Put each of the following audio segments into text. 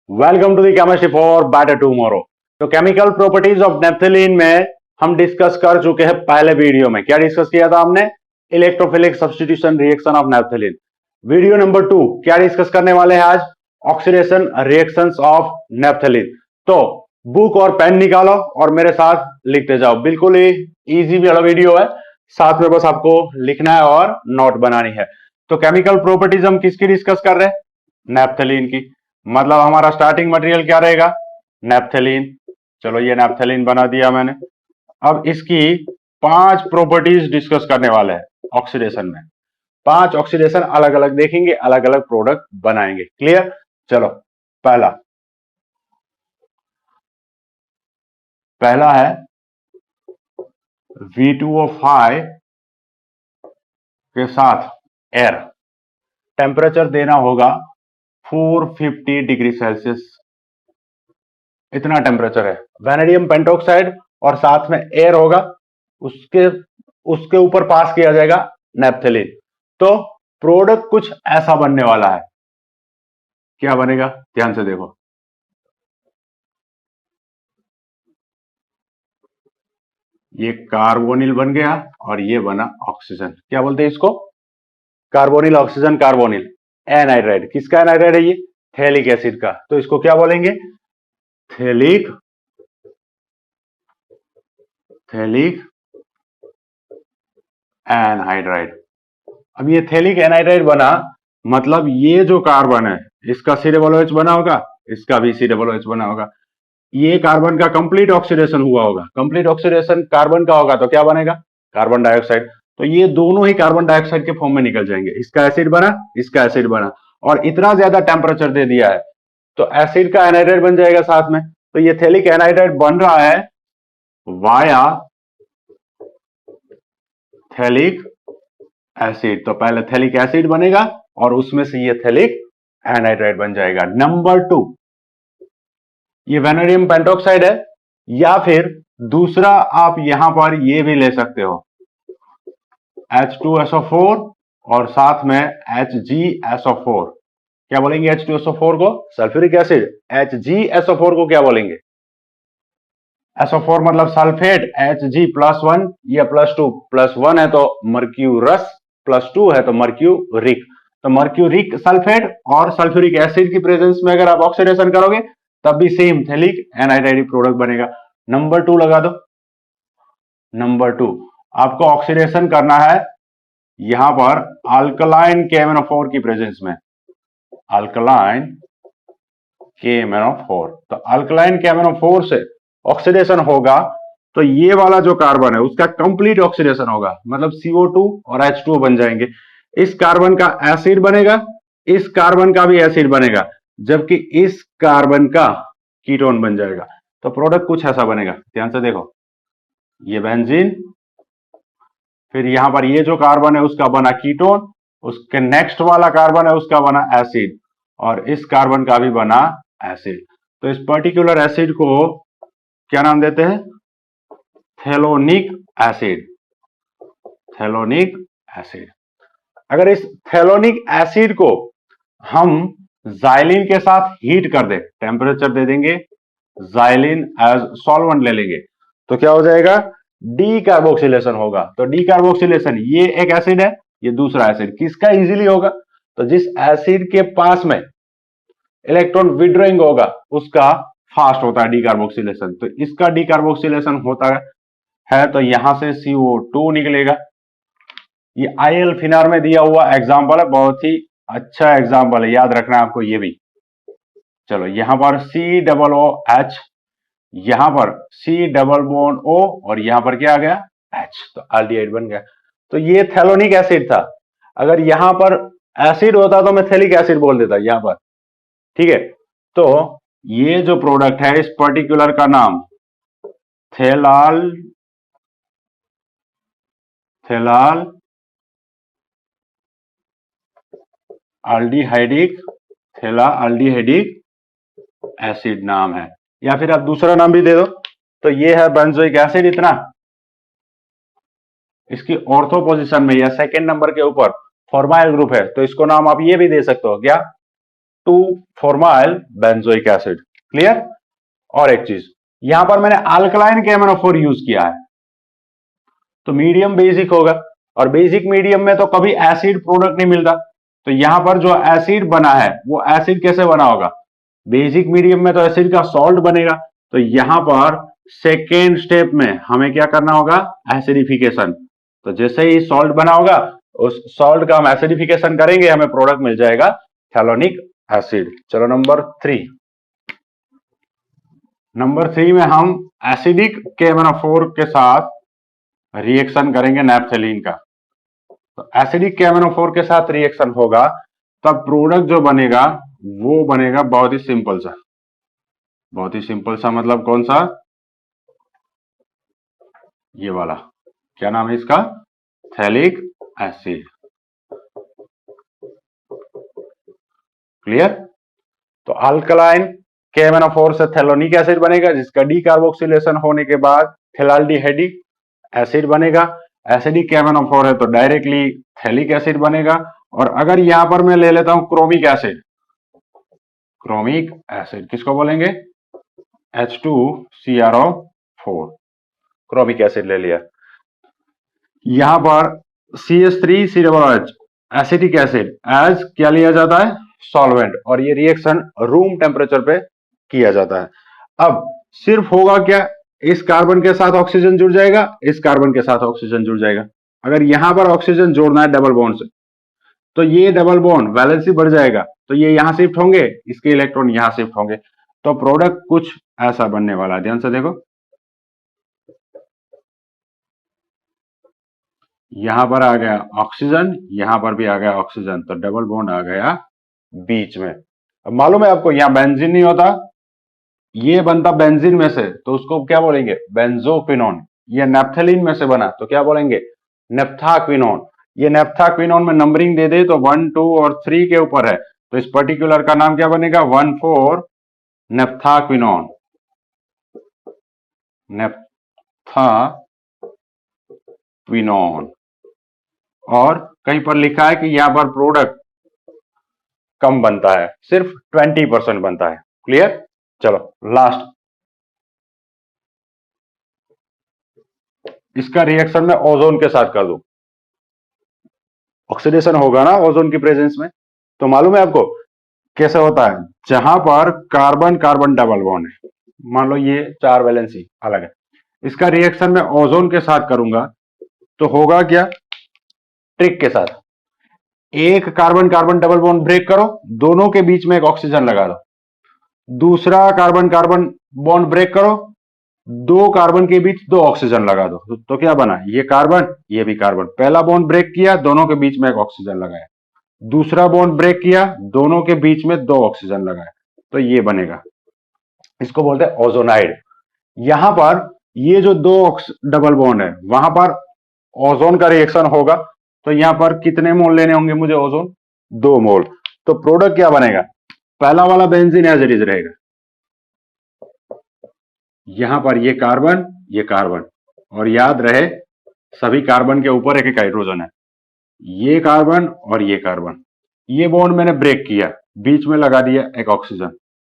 Welcome to the chemistry for better tomorrow. तो chemical properties of naphthalene में हम discuss कर चुके हैं पहले वीडियो में। क्या डिस्कस किया था हमने? Electrophilic substitution reaction of naphthalene. Video number 2 क्या डिस्कस करने वाले हैं आज? Oxidation reactions of naphthalene. तो बुक और पेन निकालो और मेरे साथ लिखते जाओ। बिल्कुल ही इजी वाला वीडियो है, साथ में बस आपको लिखना है और नोट बनानी है। तो केमिकल प्रॉपर्टीज हम किसकी डिस्कस कर रहे हैं? नेप्थलीन की। मतलब हमारा स्टार्टिंग मटेरियल क्या रहेगा? नेप्थलीन। चलो ये नेप्थलीन बना दिया मैंने। अब इसकी 5 प्रॉपर्टीज डिस्कस करने वाले हैं ऑक्सीडेशन में। 5 ऑक्सीडेशन अलग अलग देखेंगे, अलग अलग प्रोडक्ट बनाएंगे। क्लियर? चलो पहला है V2O5 के साथ एयर। टेम्परेचर देना होगा 450 डिग्री सेल्सियस। इतना टेम्परेचर है। वैनेडियम पेंटोक्साइड और साथ में एयर होगा, उसके उसके ऊपर पास किया जाएगा नेप्थलीन। तो प्रोडक्ट कुछ ऐसा बनने वाला है। क्या बनेगा? ध्यान से देखो। ये कार्बोनिल बन गया और ये बना ऑक्सीजन। क्या बोलते हैं इसको? Carbonyl oxygen carbonyl. एनाइड्राइड। किसका एनाइड्राइड है ये? थैलिक एसिड का। तो इसको क्या बोलेंगे? Phthalic anhydride. अब ये थैलिक एनहाइड्राइड बना, मतलब ये जो कार्बन है इसका COOH बना होगा, इसका भी COOH बना होगा। ये कार्बन का कंप्लीट ऑक्सीडेशन हुआ होगा। कंप्लीट ऑक्सीडेशन कार्बन का होगा तो क्या बनेगा? Carbon dioxide. तो ये दोनों ही कार्बन डाइऑक्साइड के फॉर्म में निकल जाएंगे। इसका एसिड बना, इसका एसिड बना, और इतना ज्यादा टेम्परेचर दे दिया है तो एसिड का एनहाइड्राइड बन जाएगा साथ में। तो ये थैलिक एनहाइड्राइड बन रहा है वाया थैलिक एसिड। तो पहले थैलिक एसिड बनेगा और उसमें से ये थैलिक एनहाइड्राइड बन जाएगा। नंबर 2, ये वैनेडियम पेंटोक्साइड है, या फिर दूसरा आप यहां पर ये भी ले सकते हो H2SO4 और साथ में HgSO4। क्या बोलेंगे H2SO4 को? Sulphuric acid. HgSO4 को क्या बोलेंगे? SO4 मतलब सल्फेट। Hg+1 या +2। +1 है तो मर्क्यूरस, +2 है तो मर्क्यूरिक। तो मर्क्यूरिक सल्फेट और सल्फ्यूरिक एसिड की प्रेजेंस में अगर आप ऑक्सीडेशन करोगे तब भी सेम थैलिक एनहाइड्राइड प्रोडक्ट बनेगा। नंबर 2 लगा दो। नंबर 2 आपको ऑक्सीडेशन करना है यहां पर अल्कलाइन KMnO4 की प्रेजेंस में। Alkaline KMnO4। तो अल्कलाइन KMnO4 से ऑक्सीडेशन होगा तो ये वाला जो कार्बन है उसका कंप्लीट ऑक्सीडेशन होगा, मतलब CO2 और H2O बन जाएंगे। इस कार्बन का एसिड बनेगा, इस कार्बन का भी एसिड बनेगा, जबकि इस कार्बन का कीटोन बन जाएगा। तो प्रोडक्ट कुछ ऐसा बनेगा। ध्यान से देखो, ये बेंजीन, फिर यहां पर ये जो कार्बन है उसका बना कीटोन, उसके नेक्स्ट वाला कार्बन है उसका बना एसिड, और इस कार्बन का भी बना एसिड। तो इस पर्टिकुलर एसिड को क्या नाम देते हैं? थैलोनिक एसिड। थैलोनिक एसिड। अगर इस थैलोनिक एसिड को हम जाइलिन के साथ हीट कर दे, टेम्परेचर दे देंगे, जाइलिन एज सॉल्वेंट ले लेंगे, तो क्या हो जाएगा? डी कार्बोक्सिलेशन होगा। तो डी कार्बोक्सिलेशन, ये एक एसिड है, ये दूसरा एसिड। किसका इजीली होगा? तो जिस एसिड के पास में इलेक्ट्रॉन विड्रॉइंग होगा उसका फास्ट होता है डी कार्बोक्सिलेशन। तो इसका डी कार्बोक्सिलेशन होता है तो यहां से CO2 निकलेगा। ये IL फिनार में दिया हुआ एग्जाम्पल है, बहुत ही अच्छा एग्जाम्पल है, याद रखना आपको ये भी। चलो यहां पर COOH, यहां पर C डबल बॉन्ड O, और यहां पर क्या आ गया? H। तो एल्डिहाइड बन गया। तो ये थैलोनिक एसिड था। अगर यहां पर एसिड होता तो मैं थैलिक एसिड बोल देता यहां पर। ठीक है? तो ये जो प्रोडक्ट है इस पर्टिकुलर का नाम थेलाल अल्डिहाइडिक थेला अल्डिहाइडिक एसिड नाम है, या फिर आप दूसरा नाम भी दे दो। तो ये है बेंजोइक एसिड। इतना इसकी ऑर्थो पोजीशन में या सेकंड नंबर के ऊपर फॉर्माइल ग्रुप है, तो इसको नाम आप ये भी दे सकते हो। क्या? Two formyl benzoic acid. Clear. और एक चीज, यहां पर मैंने अल्कलाइन KMnO4 यूज किया है, तो मीडियम बेसिक होगा, और बेसिक मीडियम में तो कभी एसिड प्रोडक्ट नहीं मिलता, तो यहां पर जो एसिड बना है वो एसिड कैसे बना होगा, बेसिक मीडियम में तो एसिड का सॉल्ट बनेगा, तो यहां पर सेकेंड स्टेप में हमें क्या करना होगा, एसिडिफिकेशन। तो जैसे ही सॉल्ट बना होगा उस सॉल्ट का हम एसिडिफिकेशन करेंगे, हमें प्रोडक्ट मिल जाएगा थैलोनिक एसिड। चलो नंबर थ्री में हम एसिडिक KMnO4 के साथ रिएक्शन करेंगे नैप्थेलीन का। तो एसिडिक KMnO4 के साथ रिएक्शन होगा तब प्रोडक्ट जो बनेगा वो बनेगा बहुत ही सिंपल सा, मतलब कौन सा, ये वाला, क्या नाम है इसका, थैलिक एसिड। क्लियर। तो अल्कलाइन KMnO4 से थैलोनिक एसिड बनेगा, जिसका डीकार्बोक्सिलेशन होने के बाद थैलाल्डिहाइडिक एसिड बनेगा। एसिडिक KMnO4 है तो डायरेक्टली थैलिक एसिड बनेगा। और अगर यहां पर मैं ले लेता हूं क्रोमिक एसिड, किसको बोलेंगे, H2CrO4, क्रोमिक एसिड ले लिया। यहां पर CH3COOH एसिटिक एसिड एज क्या लिया जाता है, सॉल्वेंट, और ये रिएक्शन रूम टेम्परेचर पे किया जाता है। अब सिर्फ होगा क्या, इस कार्बन के साथ ऑक्सीजन जुड़ जाएगा, इस कार्बन के साथ ऑक्सीजन जुड़ जाएगा। अगर यहां पर ऑक्सीजन जोड़ना है डबल बॉन्ड से, तो ये डबल बॉन्ड वैलेंसी बढ़ जाएगा, तो ये यहां शिफ्ट होंगे, इसके इलेक्ट्रॉन यहां शिफ्ट होंगे, तो प्रोडक्ट कुछ ऐसा बनने वाला है। ध्यान से देखो, यहां पर आ गया ऑक्सीजन, यहां पर भी आ गया ऑक्सीजन, तो डबल बॉन्ड आ गया बीच में। अब मालूम है आपको, यहां बेंजीन नहीं होता, ये बनता बेंजीन में से, तो उसको क्या बोलेंगे, बेंजोक्विनोन। ये नेप्थेलीन में से बना तो क्या बोलेंगे, नेप्थाक्विनोन। ये नेप्थाक्विनोन में नंबरिंग दे दे तो 1, 2 और 3 के ऊपर है, तो इस पर्टिकुलर का नाम क्या बनेगा, 1,4 नेप्थाक्विनोन। नेप्थाक्विनोन। और कहीं पर लिखा है कि यहां पर प्रोडक्ट कम बनता है, सिर्फ 20% बनता है। क्लियर। चलो लास्ट, इसका रिएक्शन में ओजोन के साथ कर दूं, ऑक्सीडेशन होगा ना ओजोन की प्रेजेंस में, तो मालूम है आपको कैसे होता है, जहां पर कार्बन कार्बन डबल बॉन्ड है, मान लो ये 4 वैलेंसी अलग है, इसका रिएक्शन में ओजोन के साथ करूंगा तो होगा क्या, ट्रिक के साथ, एक carbon carbon double bond break करो, दोनों के बीच में एक ऑक्सीजन लगा दो, दूसरा कार्बन कार्बन बॉन्ड ब्रेक करो, दो कार्बन के बीच 2 ऑक्सीजन लगा दो, तो क्या बना, ये कार्बन ये भी कार्बन, पहला बॉन्ड ब्रेक किया, दोनों के बीच में एक ऑक्सीजन लगाया, दूसरा बॉन्ड ब्रेक किया, दोनों के बीच में 2 ऑक्सीजन लगाया, तो ये बनेगा, इसको बोलते हैं ओजोनाइड। यहां पर ये जो 2 डबल बॉन्ड है वहां पर ओजोन का रिएक्शन होगा, तो यहां पर कितने मोल लेने होंगे मुझे ओजोन, 2 मोल। तो प्रोडक्ट क्या बनेगा, पहला वाला बेंजीन एज इट इज रहेगा, यहां पर ये कार्बन, और याद रहे सभी कार्बन के ऊपर एक एक हाइड्रोजन है, ये कार्बन और ये कार्बन, ये बॉन्ड मैंने ब्रेक किया, बीच में लगा दिया एक ऑक्सीजन,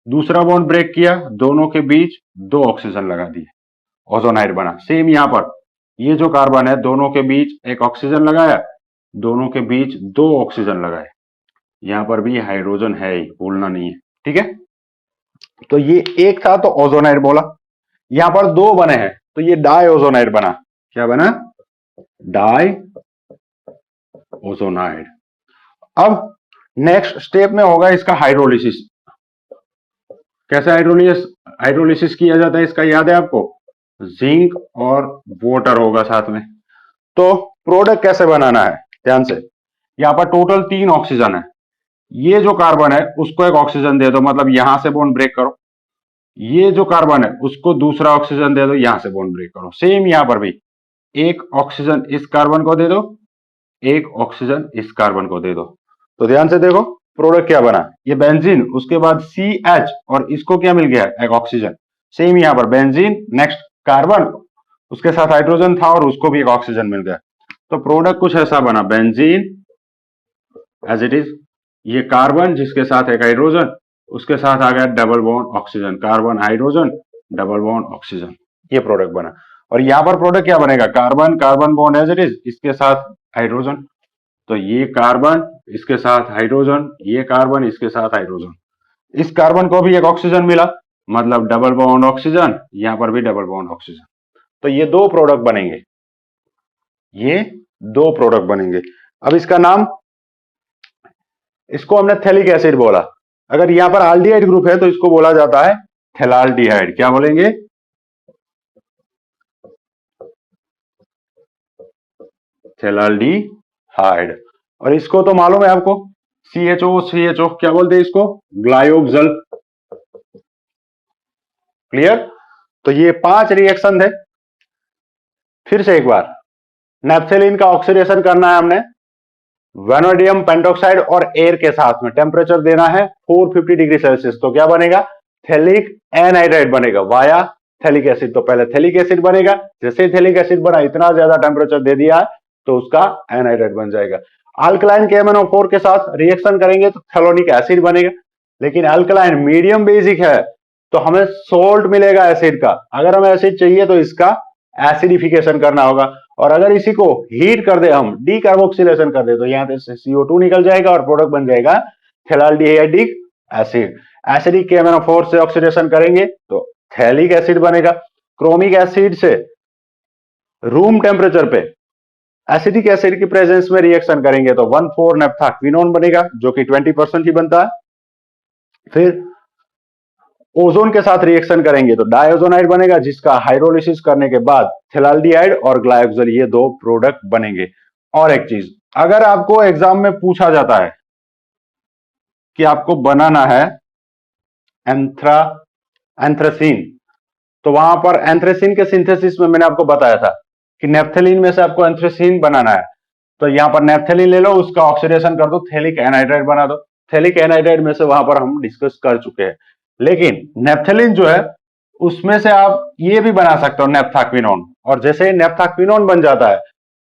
दूसरा बॉन्ड ब्रेक किया, दोनों के बीच 2 ऑक्सीजन लगा दिए, ओजोनाइड बना। सेम यहां पर ये जो कार्बन है दोनों के बीच एक ऑक्सीजन लगाया, दोनों के बीच 2 ऑक्सीजन लगाए, यहां पर भी हाइड्रोजन है ही, भूलना नहीं है। ठीक है, तो ये एक था तो ओजोनाइड बोला, यहां पर 2 बने हैं तो ये डाई ओजोनाइड बना, क्या बना, डाई ओजोनाइड। अब नेक्स्ट स्टेप में होगा इसका हाइड्रोलिसिस। कैसे हाइड्रोलिसिस किया जाता है इसका याद है आपको, जिंक और वाटर होगा साथ में। तो प्रोडक्ट कैसे बनाना है, ध्यान से, यहां पर टोटल 3 ऑक्सीजन है, ये जो कार्बन है उसको एक ऑक्सीजन दे दो, मतलब यहां से बॉन्ड ब्रेक करो, ये जो कार्बन है उसको दूसरा ऑक्सीजन दे दो, यहां से बॉन्ड ब्रेक करो। सेम यहां पर भी एक ऑक्सीजन इस कार्बन को दे दो, एक ऑक्सीजन इस कार्बन को दे दो, तो ध्यान से देखो प्रोडक्ट क्या बना, ये बेंजीन, उसके बाद CH और इसको क्या मिल गया, एक ऑक्सीजन। सेम यहां पर बेंजीन, नेक्स्ट कार्बन, उसके साथ हाइड्रोजन था और उसको भी एक ऑक्सीजन मिल गया, तो प्रोडक्ट कुछ ऐसा बना, बेंजीन एज इट इज, ये कार्बन जिसके साथ एक हाइड्रोजन, उसके साथ आ गया double bond oxygen, carbon hydrogen double bond oxygen, ये प्रोडक्ट बना। और यहां पर प्रोडक्ट क्या बनेगा, carbon carbon bond as it is, इसके साथ हाइड्रोजन, तो ये कार्बन इसके साथ हाइड्रोजन, ये कार्बन इसके साथ हाइड्रोजन, इस कार्बन को भी एक ऑक्सीजन मिला, मतलब डबल बॉन्ड ऑक्सीजन, यहां पर भी डबल बॉन्ड ऑक्सीजन। तो ये दो प्रोडक्ट बनेंगे, ये दो प्रोडक्ट बनेंगे। अब इसका नाम, इसको हमने थैलिक एसिड बोला। अगर यहां पर एल्डिहाइड ग्रुप है तो इसको बोला जाता है थैलाल्डिहाइड। क्या बोलेंगे, थैलाल्डिहाइड। और इसको तो मालूम है आपको, CHO क्या बोलते हैं इसको, ग्लायोक्सल। क्लियर। तो ये 5 रिएक्शन थे। फिर से एक बार, नेप्थेलिन का ऑक्सीडेशन करना है हमने वेनेडियम पेंटोक्साइड और एयर के साथ में, टेम्परेचर देना है 450 डिग्री सेल्सियस। तो क्या बनेगा, थैलिक एनहाइड्राइड बनेगा वाया थैलिक एसिड। तो पहले थैलिक एसिड बनेगा, जैसे ही थैलिक एसिड बना, इतना ज्यादा टेम्परेचर दे दिया तो उसका एनहाइड्राइड बन जाएगा। अल्कलाइन KMnO4 के साथ रिएक्शन करेंगे तो थैलोनिक एसिड बनेगा। लेकिन अल्कलाइन मीडियम बेसिक है तो हमें सोल्ट मिलेगा एसिड का। अगर हमें एसिड चाहिए तो इसका एसिडिफिकेशन करना होगा। और अगर इसी को हीट कर दे, हम डीकार्बोक्सिलेशन कर दे, तो यहां से CO2 निकल जाएगा और प्रोडक्ट बन जाएगा थैलाल्डिहाइडिक एसिड। एसिडिक KMnO4 से ऑक्सीडेशन करेंगे तो थैलिक एसिड बनेगा। क्रोमिक एसिड से रूम टेम्परेचर पे एसिडिक एसिड की प्रेजेंस में रिएक्शन करेंगे तो 1,4-नेप्थाक्विनोन बनेगा, जो कि 20% ही बनता है। फिर ओजोन के साथ रिएक्शन करेंगे तो डाइओजोनाइड बनेगा, जिसका हाइड्रोलिसिस करने के बाद थैलाल्डिहाइड और ग्लायोक्सल, ये दो प्रोडक्ट बनेंगे। और एक चीज, अगर आपको एग्जाम में पूछा जाता है कि आपको बनाना है एंथ्रेसीन, तो वहां पर एंथ्रेसीन के सिंथेसिस में मैंने आपको बताया था कि नेप्थेलिन में से आपको एंथ्रेसीन बनाना है। तो यहां पर नेप्थेलिन ले लो, उसका ऑक्सीडेशन कर दो, थैलिक एनहाइड्राइड बना दो। थैलिक एनहाइड्राइड में से वहां पर हम डिस्कस कर चुके हैं। लेकिन नेप्थेलिन जो है उसमें से आप ये भी बना सकते हो नेप्थाक्विनोन। और जैसे ही नेप्थाक्विनोन बन जाता है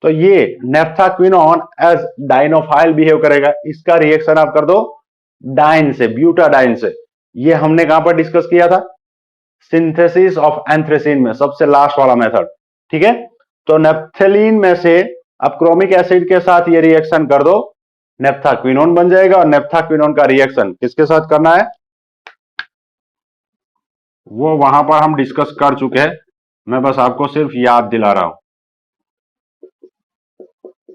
तो ये नेप्थाक्विनोन एज डाइनोफाइल बिहेव करेगा। इसका रिएक्शन आप कर दो डाइन से, ब्यूटाडाइन से। ये हमने कहां पर डिस्कस किया था, सिंथेसिस ऑफ एंथ्रेसीन में, सबसे लास्ट वाला मेथड। ठीक है। तो नेप्थेलिन में से अब क्रोमिक एसिड के साथ ये रिएक्शन कर दो, नेप्थाक्विनोन बन जाएगा। और नेप्थाक्विनोन का रिएक्शन किसके साथ करना है वो वहां पर हम डिस्कस कर चुके हैं, मैं बस आपको सिर्फ याद दिला रहा हूं।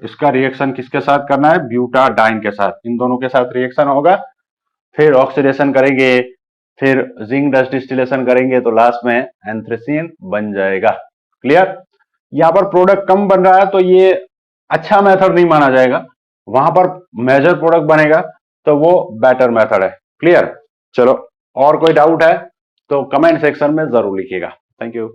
इसका रिएक्शन किसके साथ करना है, ब्यूटाडाइन के साथ। इन दोनों के साथ रिएक्शन होगा, फिर ऑक्सीडेशन करेंगे, फिर जिंक डस्ट डिस्टिलेशन करेंगे तो लास्ट में एंथ्रेसीन बन जाएगा। क्लियर। यहां पर प्रोडक्ट कम बन रहा है तो ये अच्छा मेथड नहीं माना जाएगा, वहां पर मेजर प्रोडक्ट बनेगा तो वो बेटर मेथड है। क्लियर। चलो, और कोई डाउट है तो कमेंट सेक्शन में जरूर लिखिएगा। Thank you.